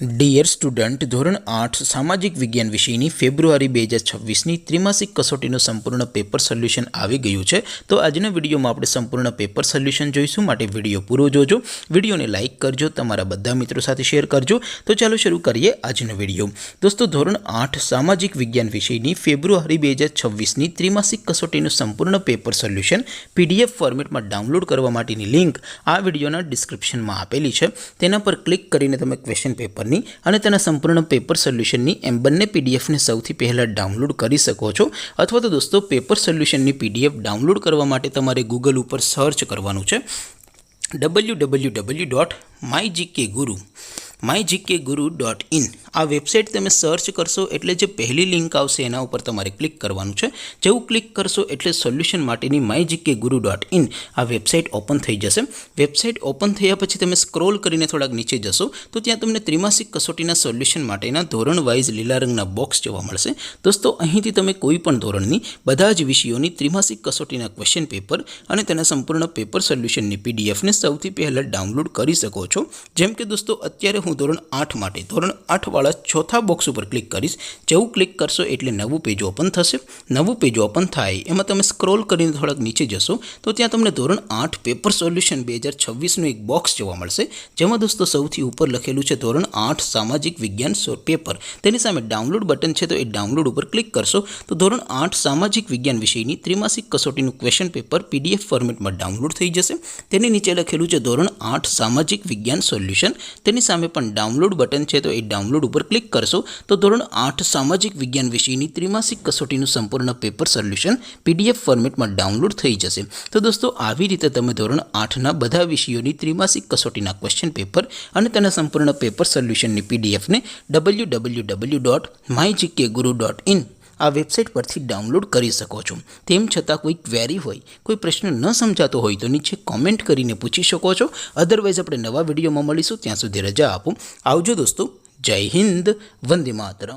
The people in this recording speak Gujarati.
ડિયર સ્ટુડન્ટ, ધોરણ 8 સામાજિક વિજ્ઞાન વિષયની ફેબ્રુઆરી 2026ની ત્રિમાસિક કસોટીનું સંપૂર્ણ પેપર સોલ્યુશન આવી ગયું છે. તો આજના વિડીયોમાં આપણે સંપૂર્ણ પેપર સોલ્યુશન જોઈશું. માટે વિડીયો પૂરો જોજો, વિડીયોને લાઇક કરજો, તમારા બધા મિત્રો સાથે શેર કરજો. તો ચાલો શરૂ કરીએ આજનો વિડીયો. દોસ્તો, ધોરણ 8 સામાજિક વિજ્ઞાન વિષયની ફેબ્રુઆરી 2026ની ત્રિમાસિક કસોટીનું સંપૂર્ણ પેપર સોલ્યુશન PDF ફોર્મેટમાં ડાઉનલોડ કરવા માટેની લિંક આ વિડીયોના ડિસ્ક્રિપ્શનમાં આપેલી છે. તેના પર ક્લિક કરીને તમે ક્વેશ્ચન પેપર અને તેના સંપૂર્ણ પેપર સોલ્યુશનની એમ બંને પીડીએફને સૌથી પહેલાં ડાઉનલોડ કરી શકો છો. અથવા તો દોસ્તો, પેપર સોલ્યુશનની PDF ડાઉનલોડ કરવા માટે તમારે ગૂગલ ઉપર સર્ચ કરવાનું છે www.mygkguru.in. આ વેબસાઇટ તમે સર્ચ કરશો એટલે જે પહેલી લિંક આવશે એના ઉપર તમારે ક્લિક કરવાનું છે. જેવું ક્લિક કરશો એટલે સોલ્યુશન માટેની mygkguru.in આ વેબસાઇટ ઓપન થઈ જશે. વેબસાઇટ ઓપન થયા પછી તમે સ્ક્રોલ કરીને થોડાક નીચે જશો તો ત્યાં તમને ત્રિમાસિક કસોટીના સોલ્યુશન માટેના ધોરણ વાઇઝ લીલા રંગના બોક્સ જોવા મળશે. દોસ્તો, અહીંથી તમે કોઈ પણ ધોરણની બધા જ વિષયોની ત્રિમાસિક કસોટીના ક્વેશ્ચન પેપર અને તેના સંપૂર્ણ પેપર સોલ્યુશનની PDFને સૌથી પહેલાં ડાઉનલોડ કરી શકો છો. જેમ કે દોસ્તો, અત્યારે હું ધોરણ 8 માટે ધોરણ 8 વાળા ચોથા બોક્સ ઉપર ક્લિક કરીશ. જેવું ક્લિક કરશો એટલે નવું પેજ ઓપન થશે. નવું પેજ ઓપન થાય એમાં તમે સ્ક્રોલ કરીને થોડાક નીચે જશો તો ત્યાં તમને ધોરણ 8 પેપર સોલ્યુશન 2026નું એક બોક્સ જોવા મળશે. જેમાં દોસ્તો સૌથી ઉપર લખેલું છે ધોરણ 8 સામાજિક વિજ્ઞાન પેપર. તેની સામે ડાઉનલોડ બટન છે, તો એ ડાઉનલોડ ઉપર ક્લિક કરશો તો ધોરણ 8 સામાજિક વિજ્ઞાન વિષયની ત્રિમાસિક કસોટીનું ક્વેશ્ચન પેપર PDF ફોર્મેટમાં ડાઉનલોડ થઈ જશે. તેની નીચે લખેલું છે ધોરણ 8 સામાજિક વિજ્ઞાન સોલ્યુશન. તેની સામે પણ ડાઉનલોડ બટન છે, તો એ ડાઉનલોડ ઉપર ક્લિક કરશો તો ધોરણ 8 સામાજિક વિજ્ઞાન વિષયની ત્રિમાસિક કસોટીનું સંપૂર્ણ પેપર સોલ્યુશન PDF ફોર્મેટમાં ડાઉનલોડ થઈ જશે. તો દોસ્તો, આવી રીતે તમે ધોરણ 8ના બધા વિષયોની ત્રિમાસિક કસોટીના ક્વેશ્ચન પેપર અને તેના સંપૂર્ણ પેપર સોલ્યુશનની PDFને www.mygkguru.in આ વેબસાઇટ પરથી ડાઉનલોડ કરી શકો છો. તેમ છતાં કોઈ ક્વેરી હોય, કોઈ પ્રશ્ન ન સમજાતો હોય તો નીચે કોમેન્ટ કરીને પૂછી શકો છો. અધરવાઇઝ આપણે નવા વિડીયોમાં મળીશું. ત્યાં સુધી રજા આપો. આવજો દોસ્તો. જય હિન્દ. વંદે માતરમ.